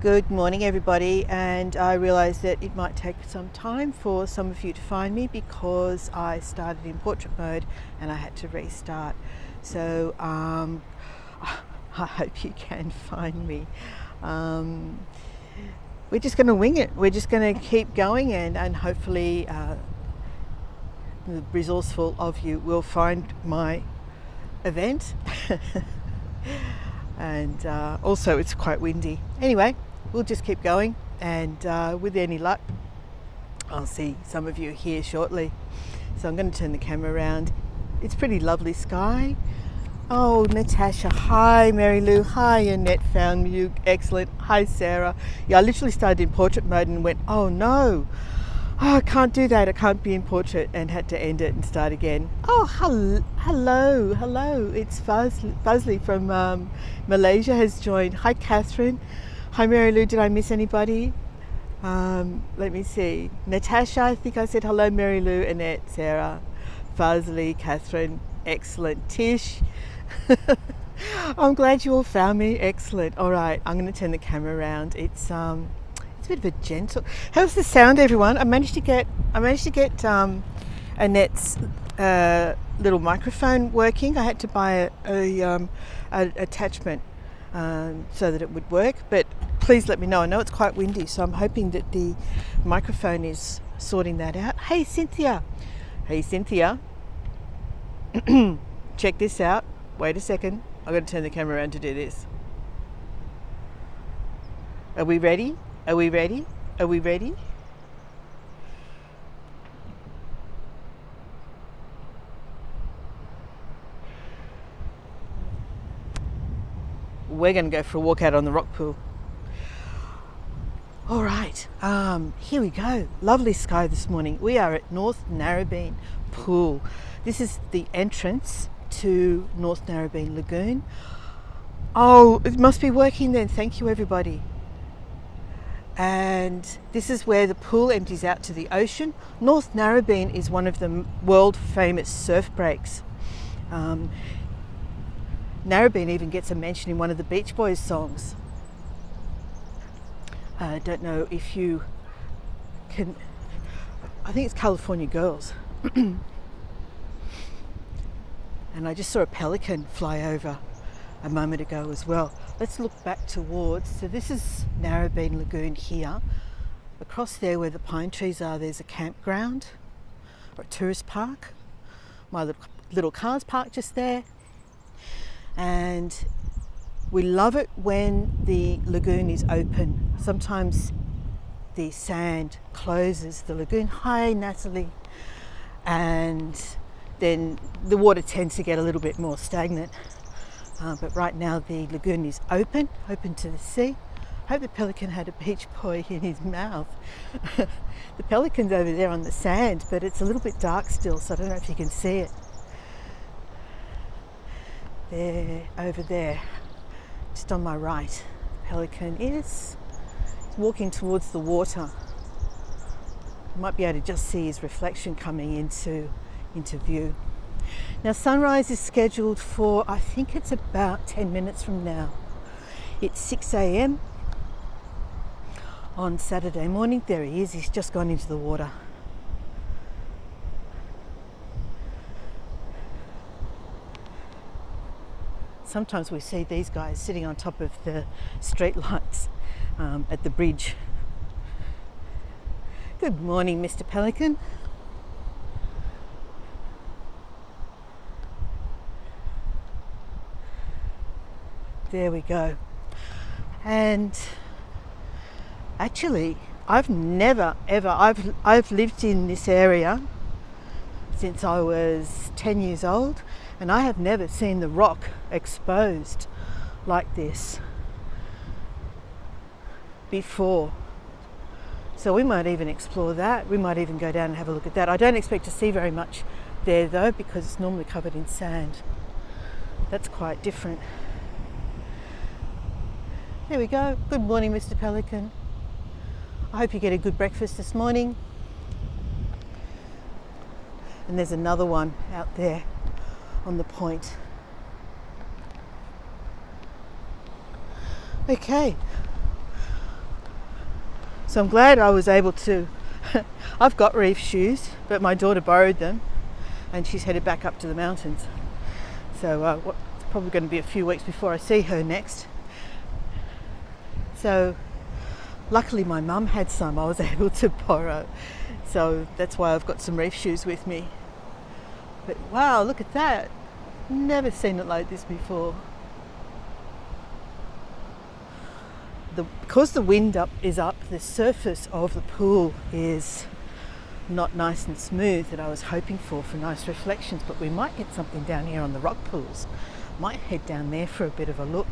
Good morning everybody, and I realised that it might take some time for some of you to find me because I started in portrait mode and I had to restart. So I hope you can find me. We're just going to wing it. We're just going to keep going and hopefully the resourceful of you will find my event. And also it's quite windy. Anyway, we'll just keep going, and with any luck I'll see some of you here shortly. So I'm going to turn the camera around. It's pretty lovely sky. Oh, Natasha, hi. Mary Lou, hi. Annette found you, excellent. Hi Sarah. Yeah, I literally started in portrait mode and went, oh no, I can't do that, I can't be in portrait, and had to end it and start again. Oh, hello. It's Fuzly from Malaysia has joined. Hi Catherine. Hi Mary Lou, did I miss anybody? Let me see. Natasha, I think I said hello. Mary Lou, Annette, Sarah, Fuzly, Catherine, excellent. Tish. I'm glad you all found me, excellent. All right, I'm going to turn the camera around. It's a bit of a gentle. How's the sound, everyone? I managed to get Annette's little microphone working. I had to buy a attachment so that it would work. But please let me know. I know it's quite windy, so I'm hoping that the microphone is sorting that out. Hey Cynthia. Hey Cynthia. Check this out. Wait a second. I've got to turn the camera around to do this. Are we ready? Are we ready? Are we ready? We're going to go for a walk out on the rock pool. All right, here we go. Lovely sky this morning. We are at North Narrabeen Pool. This is the entrance to North Narrabeen Lagoon. Oh, it must be working then. Thank you, everybody. And this is where the pool empties out to the ocean. North Narrabeen is one of the world famous surf breaks. Narrabeen even gets a mention in one of the Beach Boys songs. I don't know if you can, I think it's California Girls. And I just saw a pelican fly over a moment ago as well. Let's look back towards, so this is Narrabeen Lagoon here. Across there where the pine trees are, there's a campground or a tourist park. My little car's parked just there. And we love it when the lagoon is open. Sometimes the sand closes the lagoon. Hi Natalie. And then the water tends to get a little bit more stagnant. But right now the lagoon is open to the sea. I hope the pelican had a beach boy in his mouth. The pelican's over there on the sand, but it's a little bit dark still, so I don't know if you can see it. There, over there, just on my right, the pelican is walking towards the water. You might be able to just see his reflection coming into view. Now sunrise is scheduled for, I think it's about 10 minutes from now. It's 6 a.m. on Saturday morning. There he is, he's just gone into the water. Sometimes we see these guys sitting on top of the street lights at the bridge. Good morning, Mr. Pelican. There we go. And actually, I've never ever, I've lived in this area since I was 10 years old, and I have never seen the rock exposed like this before. So we might even explore that. We might even go down and have a look at that. I don't expect to see very much there though, because it's normally covered in sand. That's quite different. There we go. Good morning, Mr. Pelican. I hope you get a good breakfast this morning. And there's another one out there on the point. Okay, So I'm glad I was able to. I've got reef shoes, but my daughter borrowed them and she's headed back up to the mountains. So it's probably going to be a few weeks before I see her next. So luckily my mum had some I was able to borrow. So that's why I've got some reef shoes with me. But wow, look at that. Never seen it like this before. Because the wind is up, the surface of the pool is not nice and smooth that I was hoping for nice reflections, but we might get something down here on the rock pools. Might head down there for a bit of a look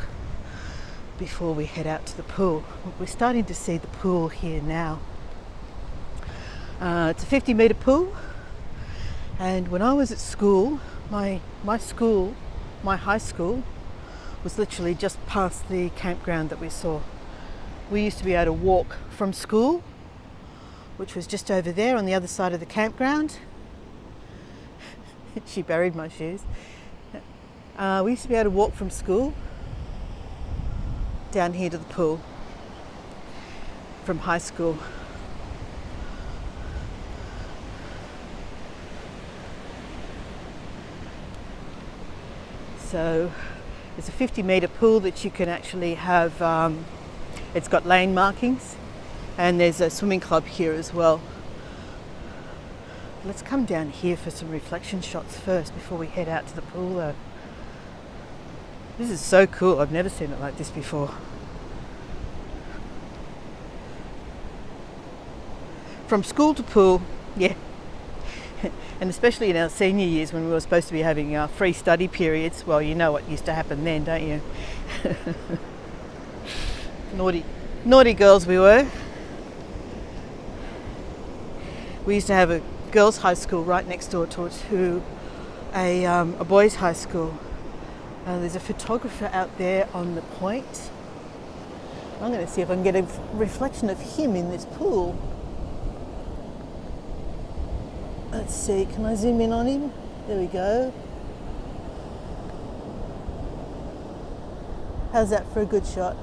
before we head out to the pool. We're starting to see the pool here now. It's a 50-metre pool, and when I was at school, my high school was literally just past the campground that we saw. We used to be able to walk from school, which was just over there on the other side of the campground. She buried my shoes. We used to be able to walk from school down here to the pool from high school. So it's a 50-metre pool that you can actually have. It's got lane markings, and there's a swimming club here as well. Let's come down here for some reflection shots first before we head out to the pool though. This is so cool, I've never seen it like this before. From school to pool, yeah. And especially in our senior years when we were supposed to be having free study periods. Well, you know what used to happen then, don't you? Naughty girls we were. We used to have a girls' high school right next door to a boys' high school. There's a photographer out there on the point. I'm going to see if I can get a reflection of him in this pool. Let's see, can I zoom in on him? There we go. How's that for a good shot?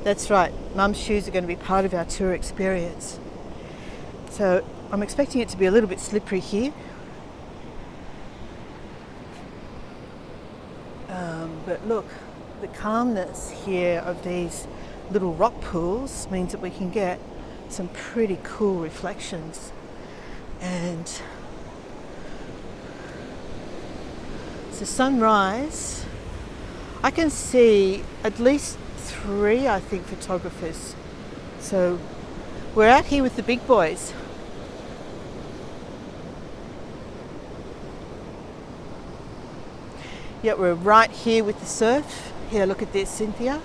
That's right, Mum's shoes are going to be part of our tour experience. So I'm expecting it to be a little bit slippery here. But look, the calmness here of these little rock pools means that we can get some pretty cool reflections. And so sunrise, I can see at least 3, I think, photographers. So we're out here with the big boys. Yeah, we're right here with the surf. Here, look at this, Cynthia.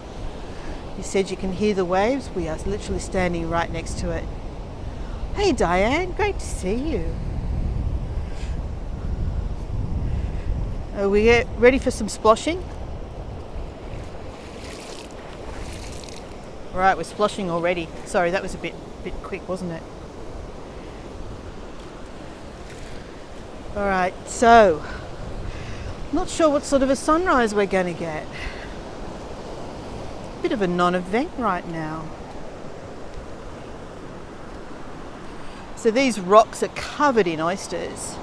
You said you can hear the waves. We are literally standing right next to it. Hey Diane, great to see you. Are we ready for some sploshing? Right, we're sploshing already. Sorry, that was a bit quick, wasn't it? All right, so not sure what sort of a sunrise we're going to get. Bit of a non-event right now. So these rocks are covered in oysters.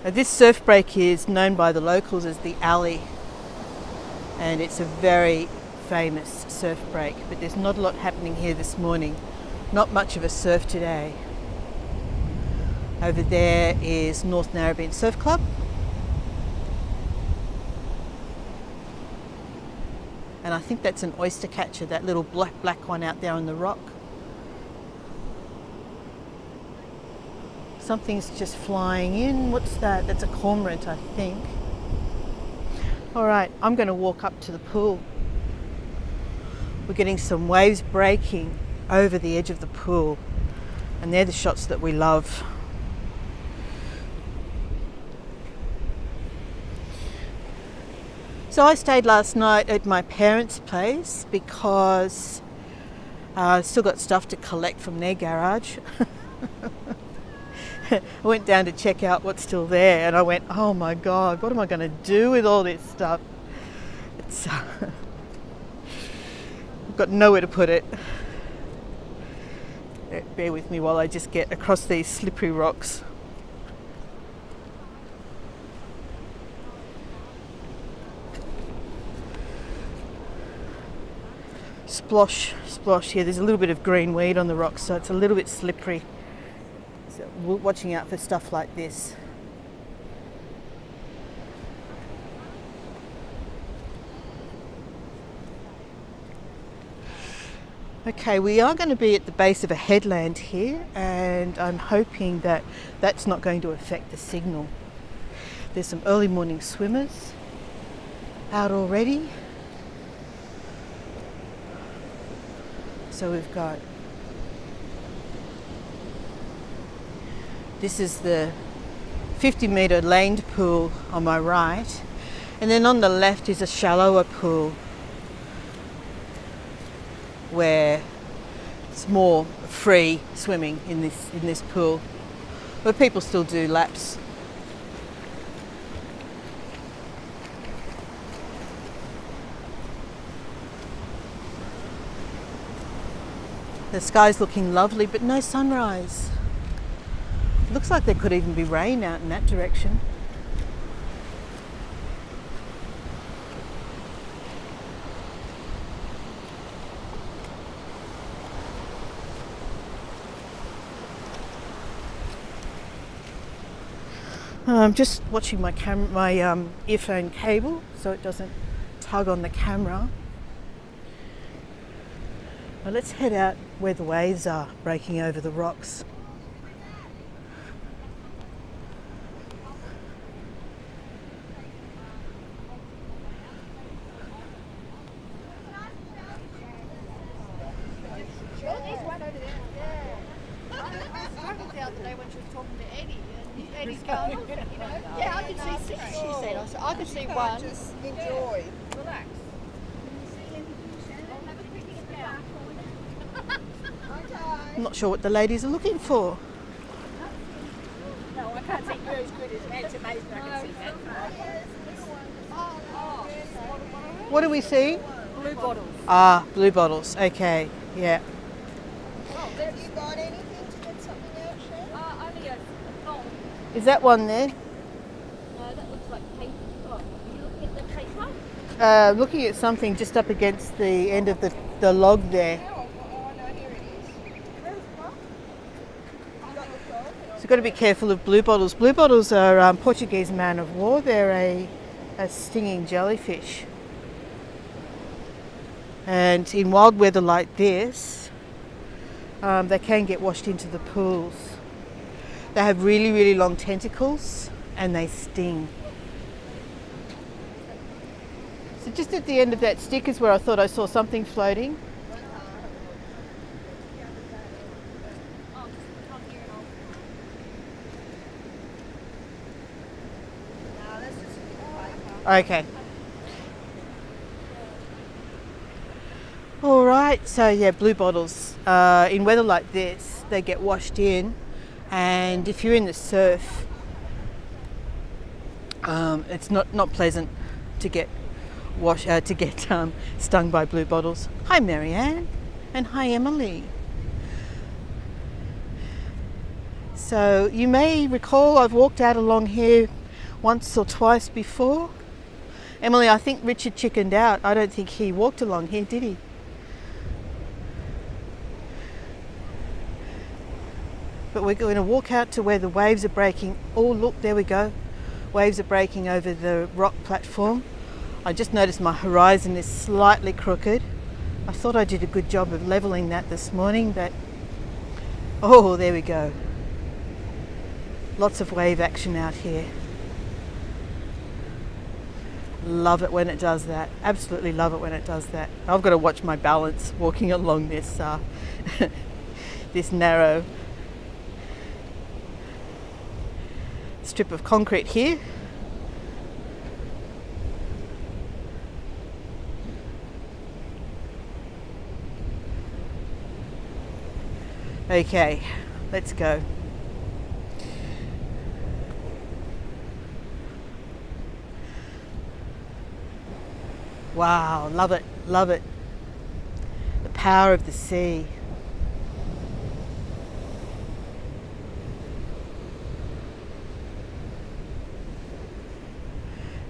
Now this surf break is known by the locals as the Alley, and it's a very famous surf break, but there's not a lot happening here this morning. Not much of a surf today. Over there is North Narrabeen Surf Club. And I think that's an oyster catcher, that little black one out there on the rock. Something's just flying in. What's that? That's a cormorant, I think. All right, I'm going to walk up to the pool. We're getting some waves breaking over the edge of the pool, and they're the shots that we love. So I stayed last night at my parents' place because Still got stuff to collect from their garage. I went down to check out what's still there, and I went, oh my God, what am I going to do with all this stuff? It's I've got nowhere to put it. Bear with me while I just get across these slippery rocks. Splosh, splosh. Here, there's a little bit of green weed on the rocks, so it's a little bit slippery. So we're watching out for stuff like this. Okay, we are going to be at the base of a headland here, and I'm hoping that that's not going to affect the signal. There's some early morning swimmers out already. So we've got, this is the 50-metre laned pool on my right, and then on the left is a shallower pool where it's more free swimming in this pool, where people still do laps. The sky's looking lovely, but no sunrise. Looks like there could even be rain out in that direction. I'm just watching my earphone cable so it doesn't tug on the camera. Well, let's head out where the waves are breaking over the rocks. Yeah, I could see six, she said. I could see one. Just enjoy. Relax. I'm not sure what the ladies are looking for. No, I can't see you as good as that. It's amazing I can see that. What do we see? Blue bottles. Ah, blue bottles. Okay, yeah. Have you got anything to get something out, Shan? Only a phone. Is that one there? No, that looks like paper. Oh, are you looking at the paper? Looking at something just up against the end of the log there. Oh, no, here it is. Where's the phone? You got the phone? So you've got to be careful of blue bottles. Blue bottles are Portuguese man of war. They're a stinging jellyfish. And in wild weather like this, they can get washed into the pools. They have really, really long tentacles and they sting. So just at the end of that stick is where I thought I saw something floating. No, that's just Okay. All right, so yeah, blue bottles. In weather like this, they get washed in, and if you're in the surf, it's not pleasant to get stung by blue bottles. Hi, Marianne, and hi, Emily. So you may recall I've walked out along here once or twice before. Emily, I think Richard chickened out. I don't think he walked along here, did he? But we're going to walk out to where the waves are breaking. Oh, look, there we go. Waves are breaking over the rock platform. I just noticed my horizon is slightly crooked. I thought I did a good job of leveling that this morning, but oh, there we go. Lots of wave action out here. Love it when it does that. Absolutely love it when it does that. I've got to watch my balance walking along this this narrow strip of concrete here. Okay, let's go. Wow, love it, love it. The power of the sea.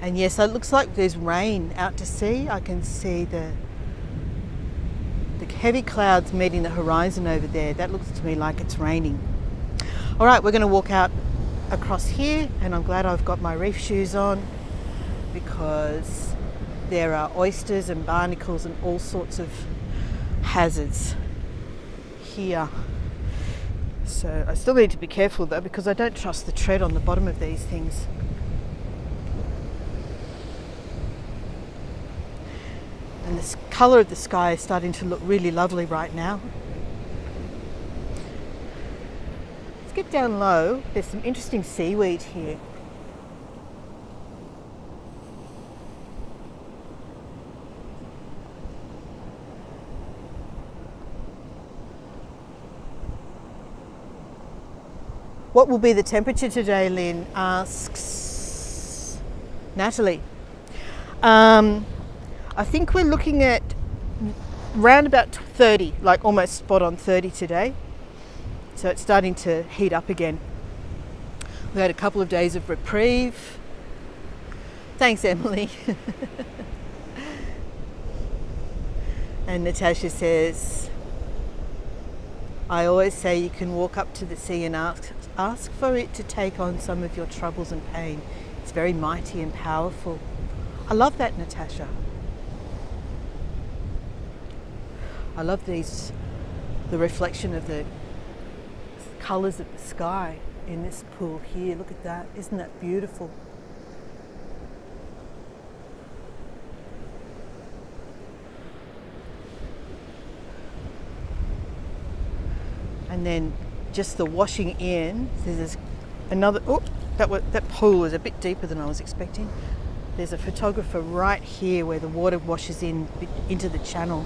And yes, it looks like there's rain out to sea. I can see the heavy clouds meeting the horizon over there. That looks to me like it's raining. All right, we're going to walk out across here, and I'm glad I've got my reef shoes on because there are oysters and barnacles and all sorts of hazards here. So I still need to be careful though, because I don't trust the tread on the bottom of these things. And the colour of the sky is starting to look really lovely right now. Let's get down low. There's some interesting seaweed here. What will be the temperature today, Lynn? Asks Natalie. I think we're looking at round about 30, like almost spot on 30 today. So it's starting to heat up again. We had a couple of days of reprieve. Thanks, Emily. And Natasha says, I always say you can walk up to the sea and ask for it to take on some of your troubles and pain. It's very mighty and powerful. I love that, Natasha. I love the reflection of the colours of the sky in this pool here. Look at that. Isn't that beautiful? And then just the washing in. There's another. Oh, that pool was a bit deeper than I was expecting. There's a photographer right here where the water washes in into the channel.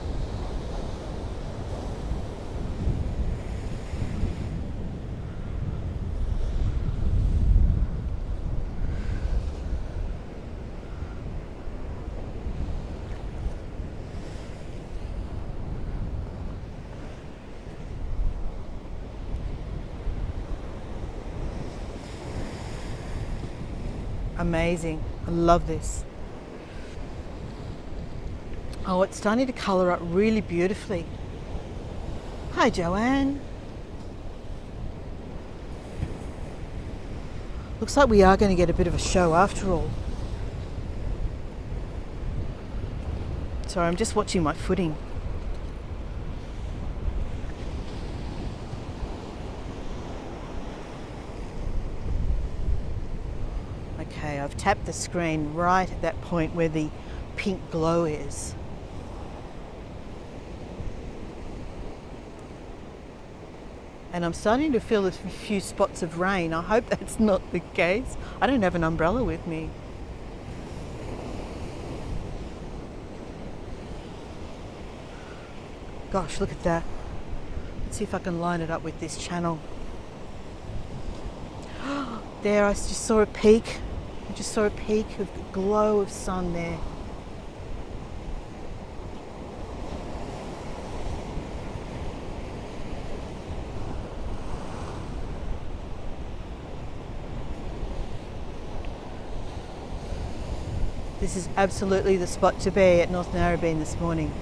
Amazing. I love this. Oh, it's starting to colour up really beautifully. Hi, Joanne. Looks like we are going to get a bit of a show after all. Sorry, I'm just watching my footing. Okay, I've tapped the screen right at that point where the pink glow is. And I'm starting to feel a few spots of rain. I hope that's not the case. I don't have an umbrella with me. Gosh, look at that. Let's see if I can line it up with this channel. There, I just saw a peak. I just saw a peak of the glow of sun there. This is absolutely the spot to be at North Narrabeen this morning.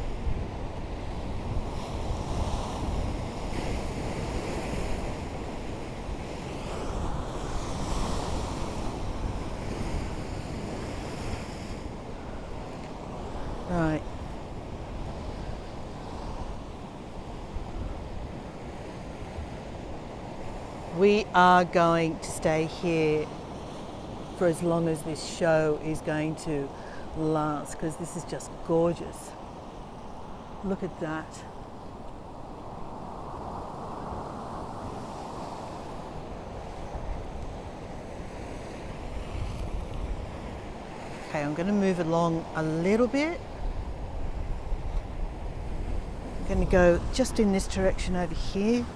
Right. We are going to stay here for as long as this show is going to last, because this is just gorgeous. Look at that. Okay, I'm going to move along a little bit. I'm going to go just in this direction over here.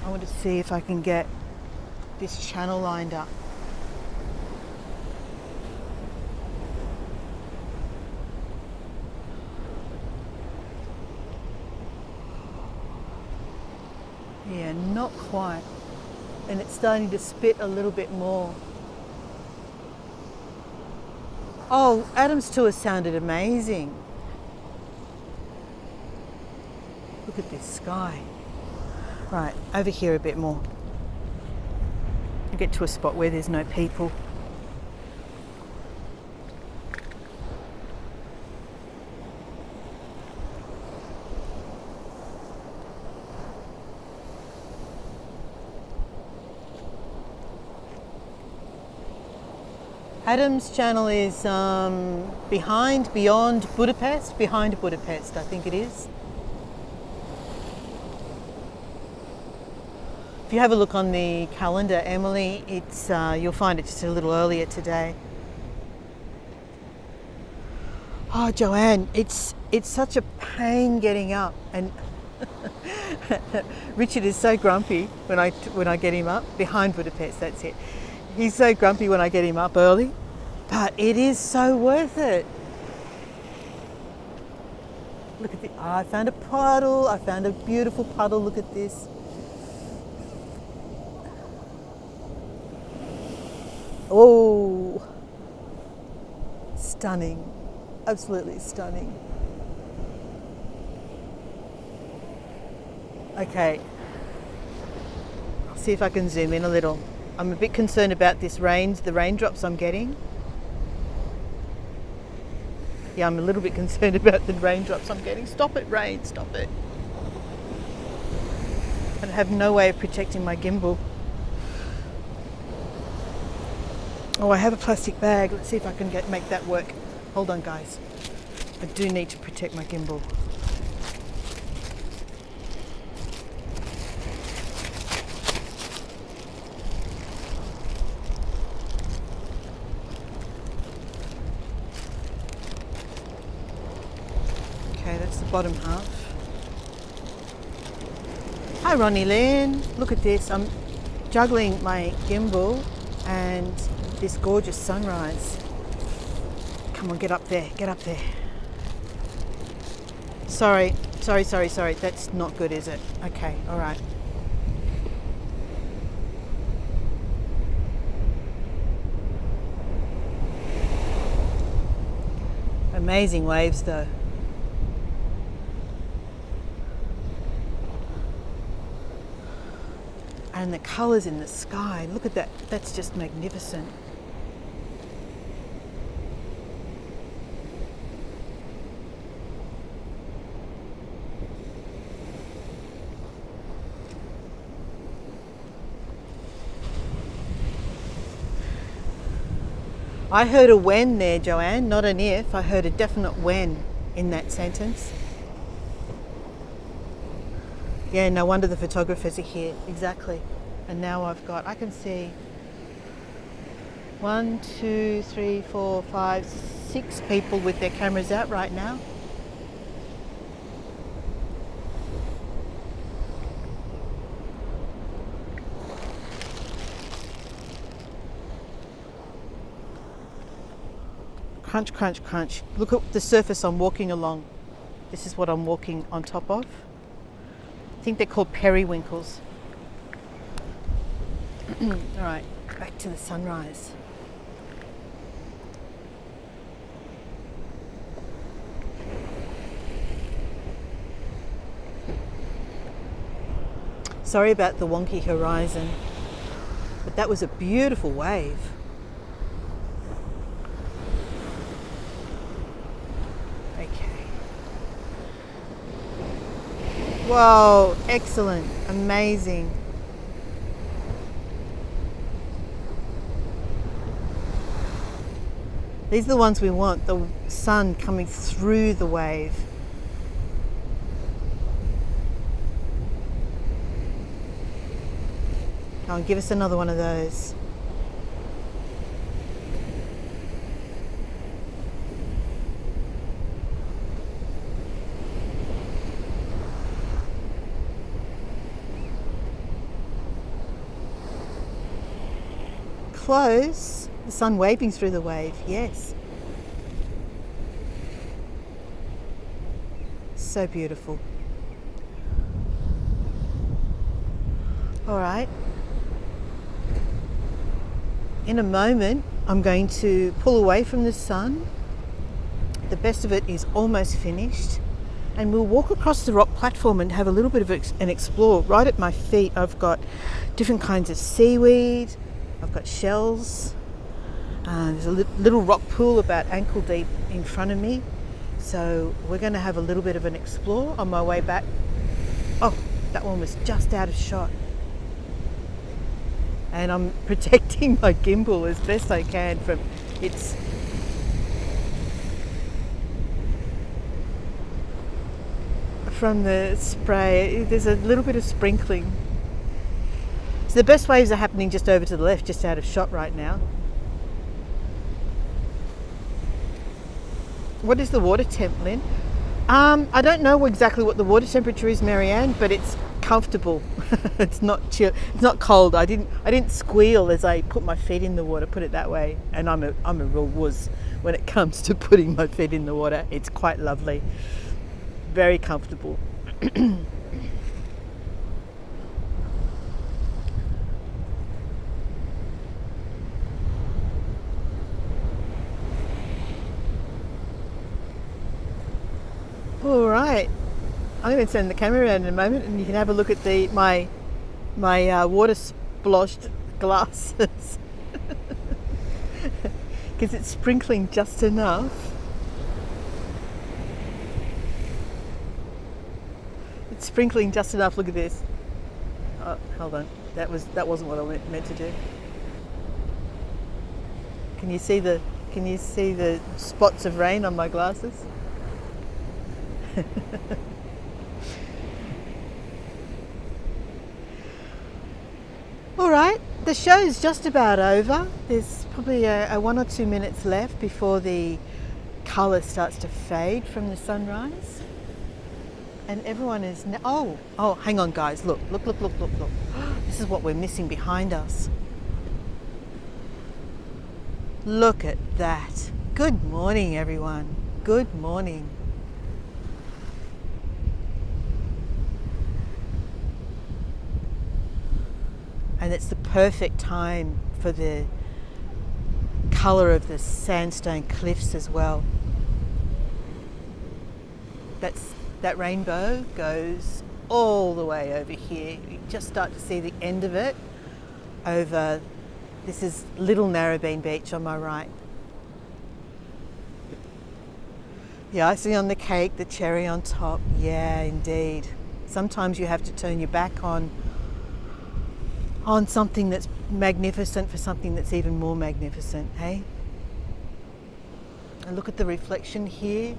I want to see if I can get this channel lined up. Yeah, not quite. And it's starting to spit a little bit more. Oh, Adam's tour sounded amazing. Look at this sky. Right, over here a bit more. I'll get to a spot where there's no people. Adam's channel is behind Budapest, I think it is. If you have a look on the calendar, Emily, it's you'll find it just a little earlier today. Oh, Joanne, it's such a pain getting up, and Richard is so grumpy when I get him up behind Budapest. That's it. He's so grumpy when I get him up early, but it is so worth it. Look at the, oh, I found a puddle. I found a beautiful puddle. Look at this. Oh, stunning, absolutely stunning. Okay, I'll see if I can zoom in a little. I'm a bit concerned about this rain, the raindrops I'm getting. Yeah, I'm a little bit concerned about the raindrops I'm getting. Stop it, rain, stop it. I have no way of protecting my gimbal. Oh, I have a plastic bag. Let's see if I can make that work. Hold on, guys. I do need to protect my gimbal. Okay, that's the bottom half. Hi, Ronnie Lynn. Look at this. I'm juggling my gimbal and this gorgeous sunrise. Come on, get up there, get up there. Sorry. That's not good, is it? Okay, all right. Amazing waves though. And the colours in the sky, look at that, that's just magnificent. I heard a when there, Joanne, not an if. I heard a definite when in that sentence. Yeah, no wonder the photographers are here, exactly. And now I can see 1, 2, 3, 4, 5, 6 people with their cameras out right now. Crunch, crunch, crunch. Look at the surface I'm walking along. This is what I'm walking on top of. I think they're called periwinkles. All right, back to the sunrise. Sorry about the wonky horizon, but that was a beautiful wave. Whoa, excellent, amazing. These are the ones we want, the sun coming through the wave. Come on, give us another one of those. close. The sun waving through the wave, yes. So beautiful. All right. In a moment, I'm going to pull away from the sun. The best of it is almost finished. And we'll walk across the rock platform and have a little bit of an explore. Right at my feet, I've got different kinds of seaweed. I've got shells. There's a little rock pool about ankle deep in front of me. So we're going to have a little bit of an explore on my way back. Oh, that one was just out of shot. And I'm protecting my gimbal as best I can from its from the spray. There's a little bit of sprinkling. So the best waves are happening just over to the left, just out of shot right now. What is the water temp, Lynn? I don't know exactly what the water temperature is, Marianne, but it's comfortable. It's not chill. It's not cold. I didn't squeal as I put my feet in the water. Put it that way. And I'm a real wuss when it comes to putting my feet in the water. It's quite lovely. Very comfortable. All right, I'm going to turn the camera around in a moment, and you can have a look at my water sploshed glasses because it's sprinkling just enough. It's sprinkling just enough. Look at this. Oh, hold on. That wasn't what I meant to do. Can you see the spots of rain on my glasses? All right, the show's just about over. There's probably a 1 or 2 minutes left before the colour starts to fade from the sunrise. And everyone is oh, hang on guys, look. This is what we're missing behind us. Look at that. Good morning, everyone. Good morning. And it's the perfect time for the colour of the sandstone cliffs as well. That rainbow goes all the way over here. You just start to see the end of it over, this is Little Narrabeen Beach on my right. The icing on the cake, the cherry on top. Yeah, indeed. Sometimes you have to turn your back on something that's magnificent for something that's even more magnificent, hey? And look at the reflection here.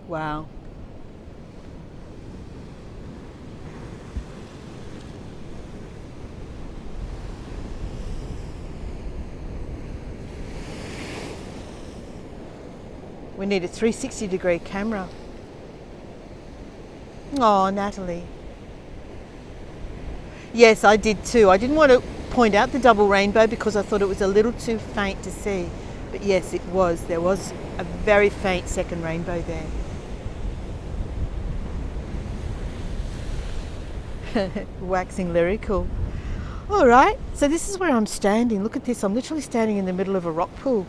Wow. We need a 360-degree camera. Oh, Natalie. Yes, I did too. I didn't want to point out the double rainbow because I thought it was a little too faint to see. But yes, it was. There was a very faint second rainbow there. Waxing lyrical. All right, so this is where I'm standing. Look at this. I'm literally standing in the middle of a rock pool.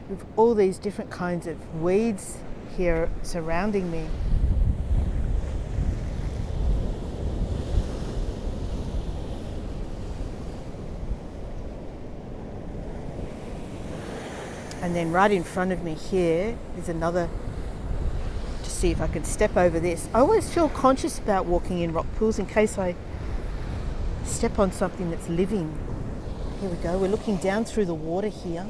With all these different kinds of weeds here surrounding me. And then right in front of me here is another, to see if I can step over this. I always feel conscious about walking in rock pools in case I step on something that's living. Here we go, we're looking down through the water here.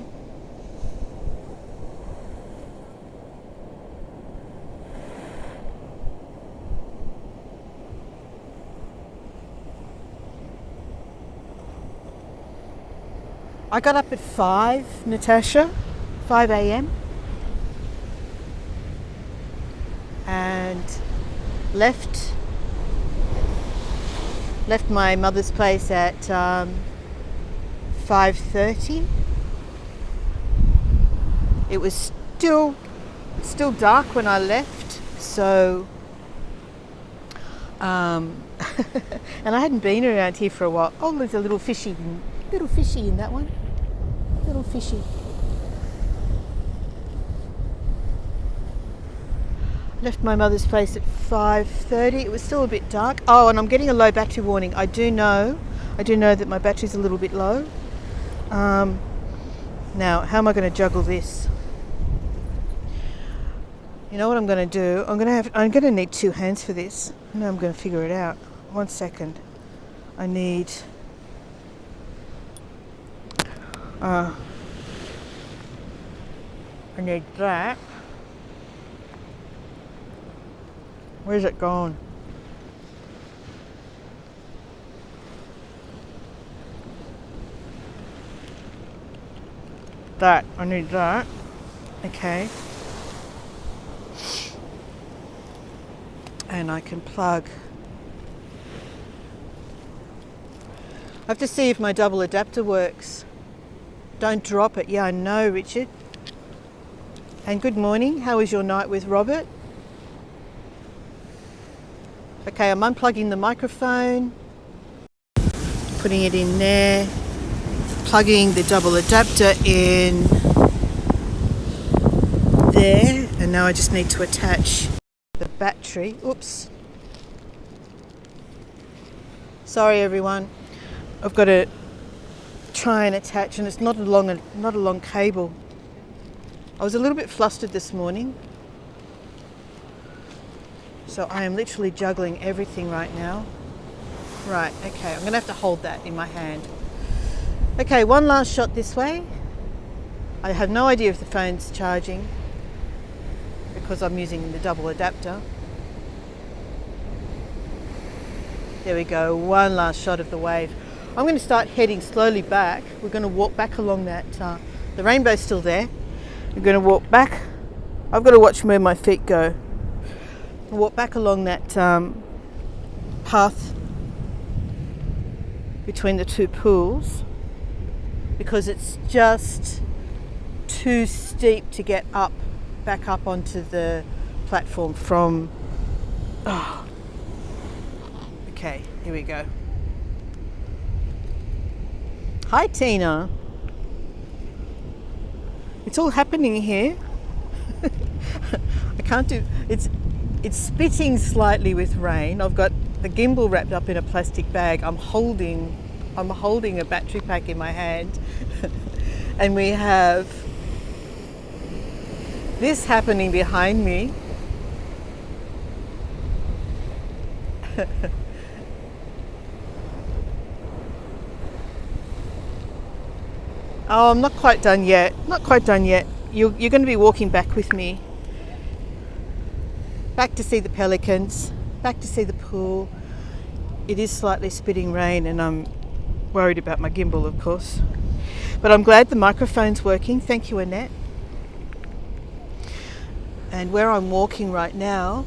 I got up at 5, Natasha, 5 a.m. and left my mother's place at 5:30. It was still dark when I left, so and I hadn't been around here for a while. Oh, there's a little fishy in that one. Little fishy. Left my mother's place at 5:30. It was still a bit dark. Oh, and I'm getting a low battery warning. I do know that my battery's a little bit low. Now, how am I going to juggle this? You know what I'm going to do? I'm going to need 2 hands for this. I know I'm going to figure it out. 1 second. I need that. Where's it gone? That. I need that. Okay. And I can plug. I have to see if my double adapter works. Don't drop it. Yeah, I know, Richard. And good morning. How was your night with Robert? Okay, I'm unplugging the microphone, putting it in there, plugging the double adapter in there, and now I just need to attach the battery. Oops. Sorry everyone. I've got to try and attach, and it's not a long cable. I was a little bit flustered this morning. So I am literally juggling everything right now. Right, okay, I'm going to have to hold that in my hand. Okay, one last shot this way. I have no idea if the phone's charging because I'm using the double adapter. There we go, one last shot of the wave. I'm going to start heading slowly back. We're going to walk back along that, the rainbow's still there. We're going to walk back. I've got to watch where my feet go. Walk back along that path between the 2 pools because it's just too steep to get back up onto the platform from. Oh. Okay, here we go. Hi Tina. It's all happening here. I can't do it's spitting slightly with rain. I've got the gimbal wrapped up in a plastic bag. I'm holding a battery pack in my hand and we have this happening behind me. Oh, I'm not quite done yet. You're going to be walking back with me. Back to see the pelicans, back to see the pool. It is slightly spitting rain and I'm worried about my gimbal, of course. But I'm glad the microphone's working. Thank you, Annette. And where I'm walking right now,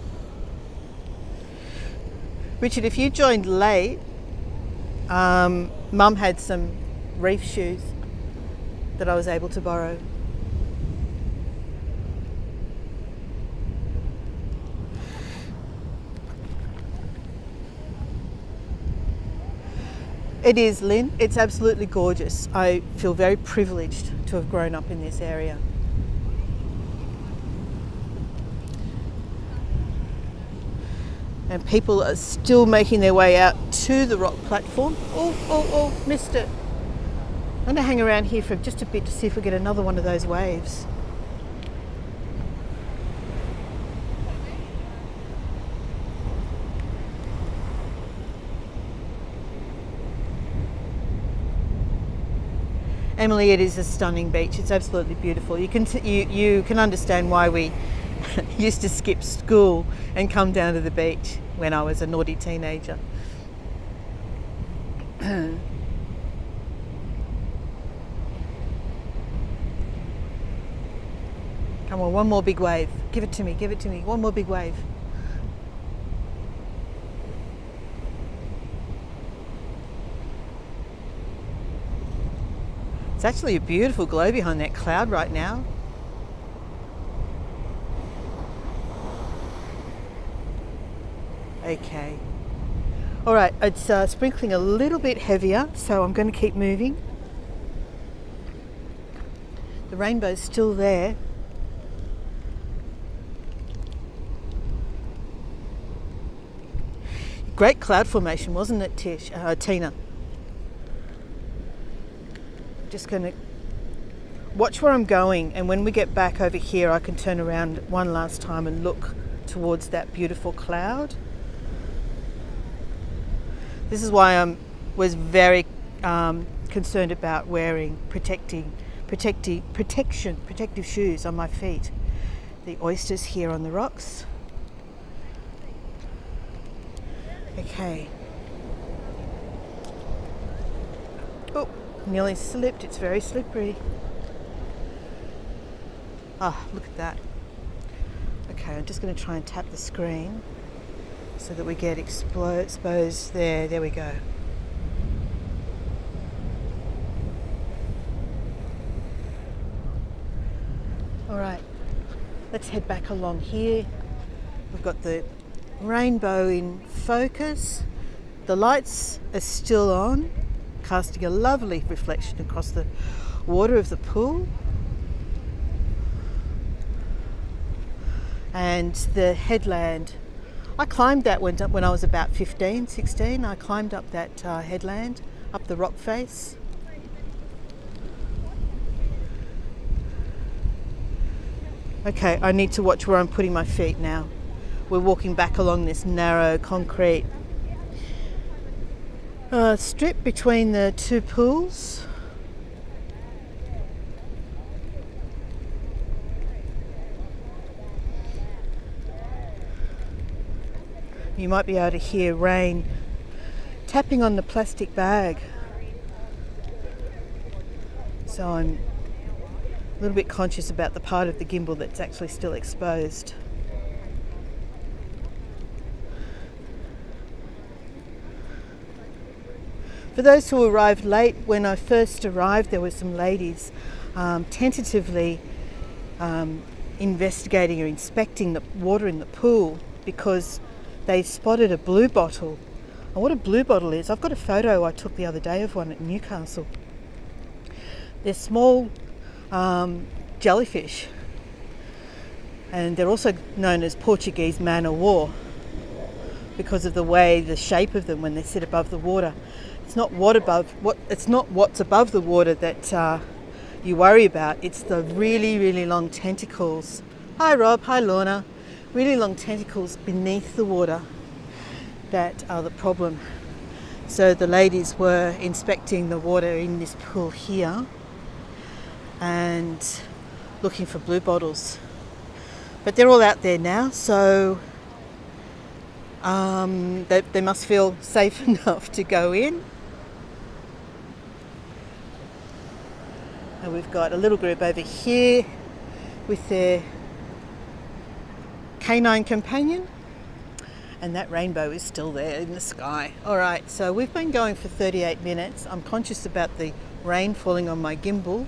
Richard, if you joined late, Mum had some reef shoes that I was able to borrow. It is, Lynn. It's absolutely gorgeous. I feel very privileged to have grown up in this area. And people are still making their way out to the rock platform. Oh, missed it. I'm going to hang around here for just a bit to see if we get another one of those waves. Emily, it is a stunning beach. It's absolutely beautiful. You can understand why we used to skip school and come down to the beach when I was a naughty teenager. Come on, one more big wave. Give it to me, one more big wave. It's actually a beautiful glow behind that cloud right now. Okay. All right, it's sprinkling a little bit heavier, so I'm going to keep moving. The rainbow's still there. Great cloud formation, wasn't it, Tina? Just going to watch where I'm going, and when we get back over here I can turn around one last time and look towards that beautiful cloud. This is why I was very concerned about wearing protective shoes on my feet. The oysters here on the rocks. Okay. Oh, nearly slipped. It's very slippery. Ah, look at that. Okay, I'm just going to try and tap the screen so that we get exposed there. There we go. All right, let's head back along here. We've got the rainbow in focus. The lights are still on, casting a lovely reflection across the water of the pool. And the headland, I climbed that when I was about 15, 16. I climbed up that headland, up the rock face. Okay, I need to watch where I'm putting my feet now. We're walking back along this narrow concrete strip between the two pools. You might be able to hear rain tapping on the plastic bag. So I'm a little bit conscious about the part of the gimbal that's actually still exposed. For those who arrived late, when I first arrived there were some ladies tentatively investigating or inspecting the water in the pool because they spotted a blue bottle. And what a blue bottle is, I've got a photo I took the other day of one at Newcastle. They're small jellyfish, and they're also known as Portuguese man-o'-war because of the shape of them when they sit above the water. It's not what's above the water that you worry about. It's the really, really long tentacles. Hi Rob, hi Lorna. Really long tentacles beneath the water that are the problem. So the ladies were inspecting the water in this pool here and looking for blue bottles. But they're all out there now, so they must feel safe enough to go in. And we've got a little group over here with their canine companion, and that rainbow is still there in the sky. All right, so we've been going for 38 minutes. I'm conscious about the rain falling on my gimbal,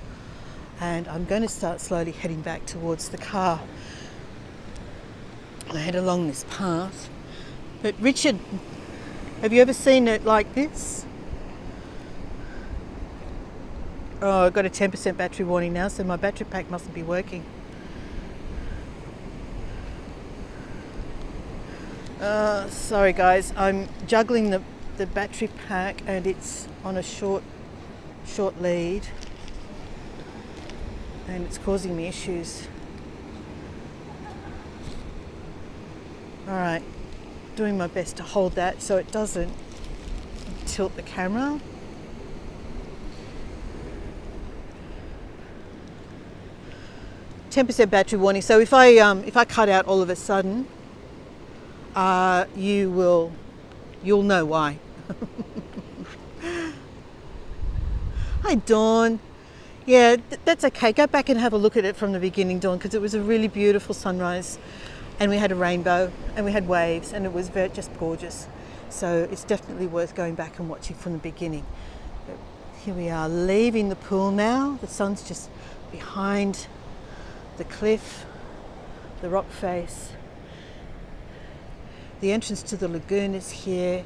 and I'm going to start slowly heading back towards the car. I head along this path. But Richard, have you ever seen it like this? Oh, I've got a 10% battery warning now, so my battery pack mustn't be working. Sorry guys, I'm juggling the battery pack and it's on a short lead and it's causing me issues. Alright, doing my best to hold that so it doesn't tilt the camera. %10 battery warning, so if I cut out all of a sudden, you'll know why. Hi Dawn. Yeah, that's okay. Go back and have a look at it from the beginning, Dawn, because it was a really beautiful sunrise, and we had a rainbow and we had waves, and it was just gorgeous. So it's definitely worth going back and watching from the beginning. But here we are leaving the pool now. The sun's just behind the cliff, the rock face. The entrance to the lagoon is here.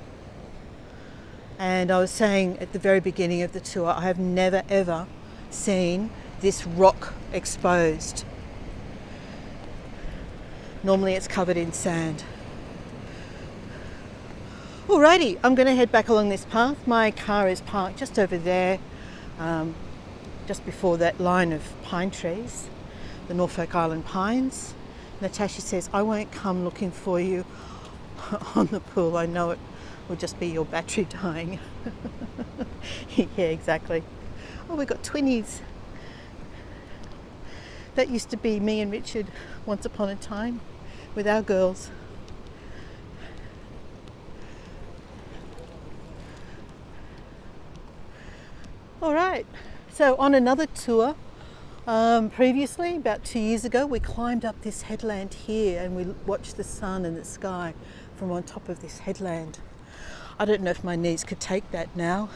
And I was saying at the very beginning of the tour, I have never ever seen this rock exposed. Normally it's covered in sand. Alrighty, I'm going to head back along this path. My car is parked just over there, just before that line of pine trees, the Norfolk Island pines. Natasha says, I won't come looking for you on the pool. I know it will just be your battery dying. Yeah, exactly. Oh, we've got twinnies. That used to be me and Richard once upon a time with our girls. All right, so on another tour, previously, about 2 years ago, we climbed up this headland here and we watched the sun and the sky from on top of this headland. I don't know if my knees could take that now.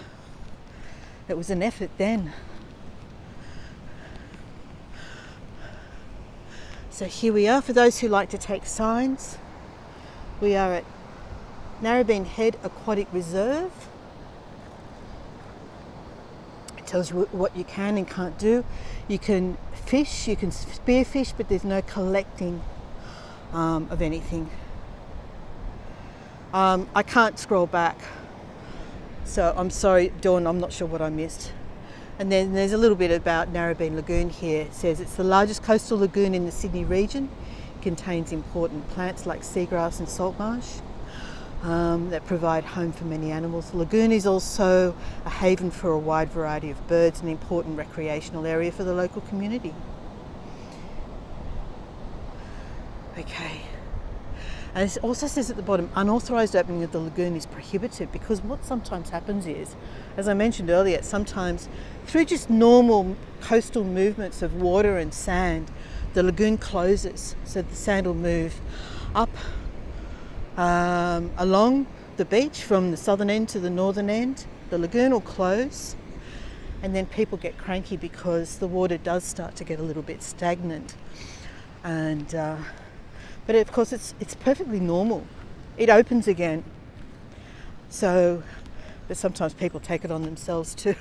It was an effort then. So here we are, for those who like to take signs. We are at Narrabeen Head Aquatic Reserve. It tells you what you can and can't do. You can fish, you can spearfish, but there's no collecting of anything. I can't scroll back, so I'm sorry, Dawn, I'm not sure what I missed. And then there's a little bit about Narrabeen Lagoon here. It says it's the largest coastal lagoon in the Sydney region. It contains important plants like seagrass and salt marsh that provide home for many animals. The lagoon is also a haven for a wide variety of birds, an important recreational area for the local community. Okay. And it also says at the bottom, unauthorised opening of the lagoon is prohibited, because what sometimes happens is, as I mentioned earlier, sometimes through just normal coastal movements of water and sand, the lagoon closes. So the sand will move up along the beach from the southern end to the northern end. The lagoon will close, and then people get cranky because the water does start to get a little bit stagnant. And but of course it's perfectly normal. It opens again. So, but sometimes people take it on themselves to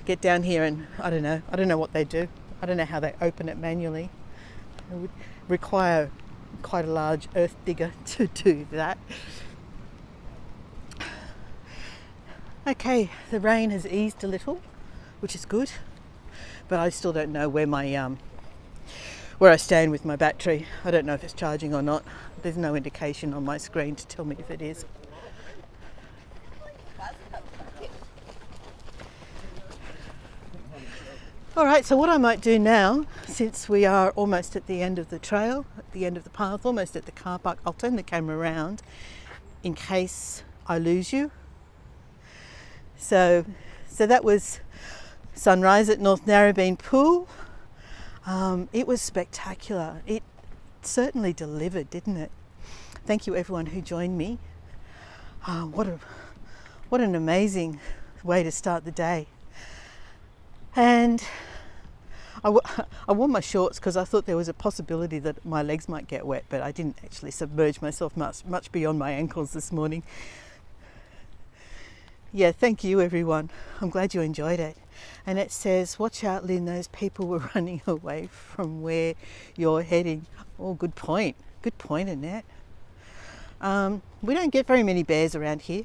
get down here, and I don't know what they do. I don't know how they open it manually. It would require quite a large earth digger to do that. Okay, the rain has eased a little, which is good, but I still don't know where my where I stand with my battery. I don't know if it's charging or not. There's no indication on my screen to tell me if it is. All right, so what I might do now, since we are almost at the end of the trail, at the end of the path, almost at the car park, I'll turn the camera around in case I lose you. So that was sunrise at North Narrabeen Pool. It was spectacular. It certainly delivered, didn't it? Thank you everyone who joined me. What an amazing way to start the day. And I wore my shorts because I thought there was a possibility that my legs might get wet, but I didn't actually submerge myself much beyond my ankles this morning. Yeah, thank you everyone. I'm glad you enjoyed it. And it says, watch out Lynn, those people were running away from where you're heading. Oh, good point, Annette. We don't get very many bears around here.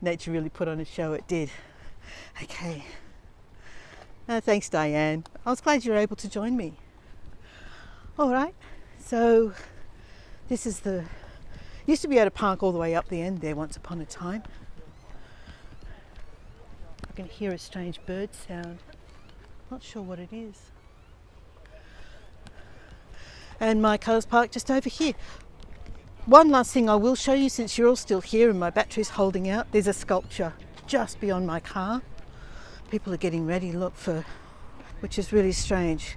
Nature really put on a show, it did. Okay. Thanks Diane. I was glad you were able to join me. All right, so this is used to be able to park all the way up the end there once upon a time. I can hear a strange bird sound. Not sure what it is. And my car's parked just over here. One last thing I will show you, since you're all still here and my battery's holding out, there's a sculpture just beyond my car. People are getting ready, look, for, which is really strange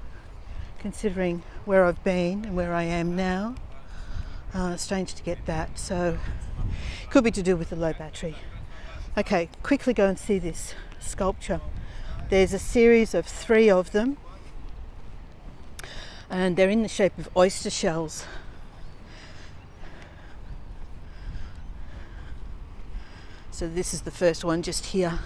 considering where I've been and where I am now. Strange to get that, so could be to do with the low battery. Okay, quickly go and see this sculpture. There's a series of 3 of them, and they're in the shape of oyster shells. So this is the first one just here.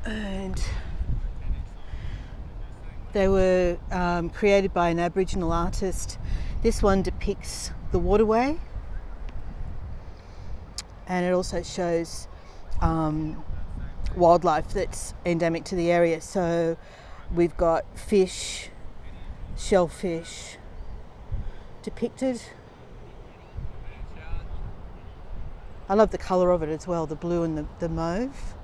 And they were created by an Aboriginal artist. This one depicts the waterway, and it also shows wildlife that's endemic to the area. So we've got fish, shellfish depicted. I love the colour of it as well, the blue and the mauve.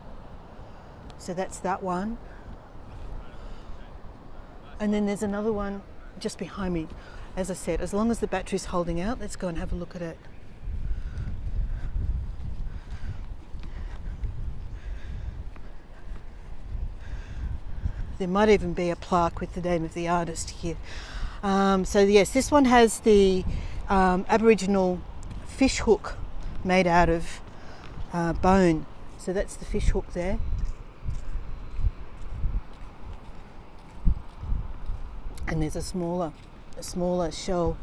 So that's that one. And then there's another one just behind me. As I said, as long as the battery's holding out, let's go and have a look at it. There might even be a plaque with the name of the artist here. So yes, this one has the Aboriginal fish hook made out of bone. So that's the fish hook there. And there's a smaller shell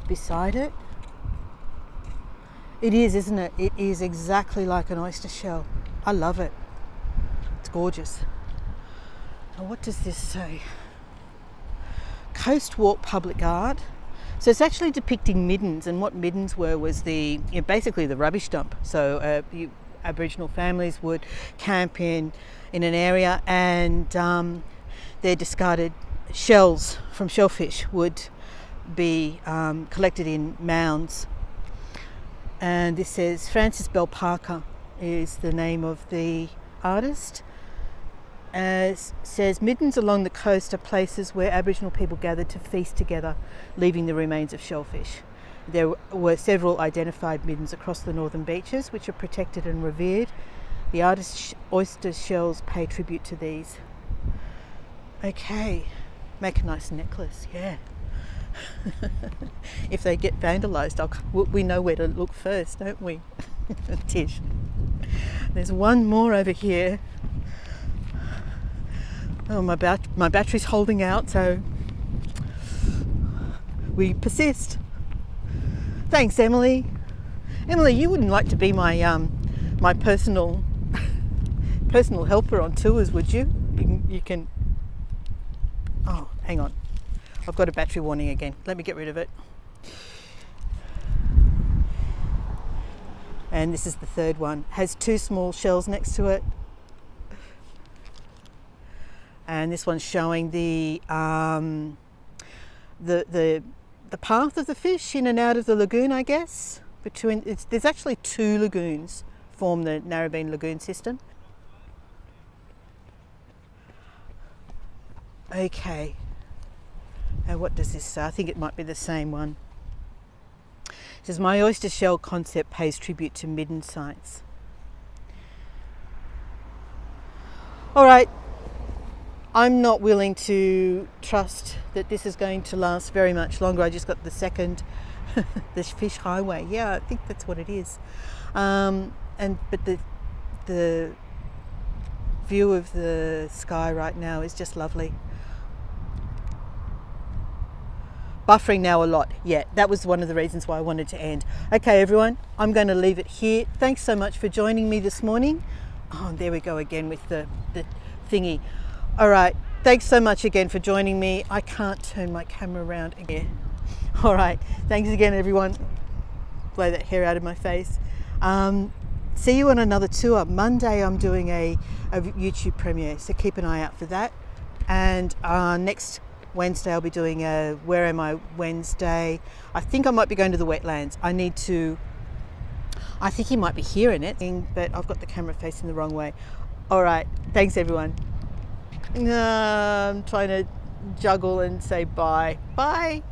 beside it. It is, isn't it? It is exactly like an oyster shell. I love it. It's gorgeous. Now, what does this say? Coast Walk Public Art. So it's actually depicting middens, and what middens were was basically the rubbish dump. So Aboriginal families would camp in an area, and their discarded shells from shellfish would be collected in mounds. And this says Francis Bell Parker is the name of the artist. Says middens along the coast are places where Aboriginal people gathered to feast together, leaving the remains of shellfish. There were several identified middens across the northern beaches, which are protected and revered. The artist's oyster shells pay tribute to these. Okay, make a nice necklace, yeah. If they get vandalised, we know where to look first, don't we? Tish. There's one more over here. Oh, my battery's holding out, so we persist. Thanks, Emily. Emily, you wouldn't like to be my my personal helper on tours, would you? You can. Oh, hang on. I've got a battery warning again. Let me get rid of it. And this is the third one. Has 2 small shells next to it. And this one's showing the path of the fish in and out of the lagoon, I guess. There's actually 2 lagoons form the Narrabeen lagoon system. Okay. Now what does this say? I think it might be the same one. It says, my oyster shell concept pays tribute to midden sites. All right. I'm not willing to trust that this is going to last very much longer. I just got the second, the fish highway. Yeah, I think that's what it is. But the view of the sky right now is just lovely. Buffering now a lot. Yeah, that was one of the reasons why I wanted to end. Okay, everyone, I'm going to leave it here. Thanks so much for joining me this morning. Oh, there we go again with the thingy. All right, thanks so much again for joining me. I can't turn my camera around again. All right, thanks again, everyone. Blow that hair out of my face. See you on another tour. Monday I'm doing a YouTube premiere, so keep an eye out for that. And next Wednesday I'll be doing a Where Am I Wednesday. I think I might be going to the wetlands. I think you might be hearing it, but I've got the camera facing the wrong way. All right, thanks everyone. I'm trying to juggle and say bye. Bye.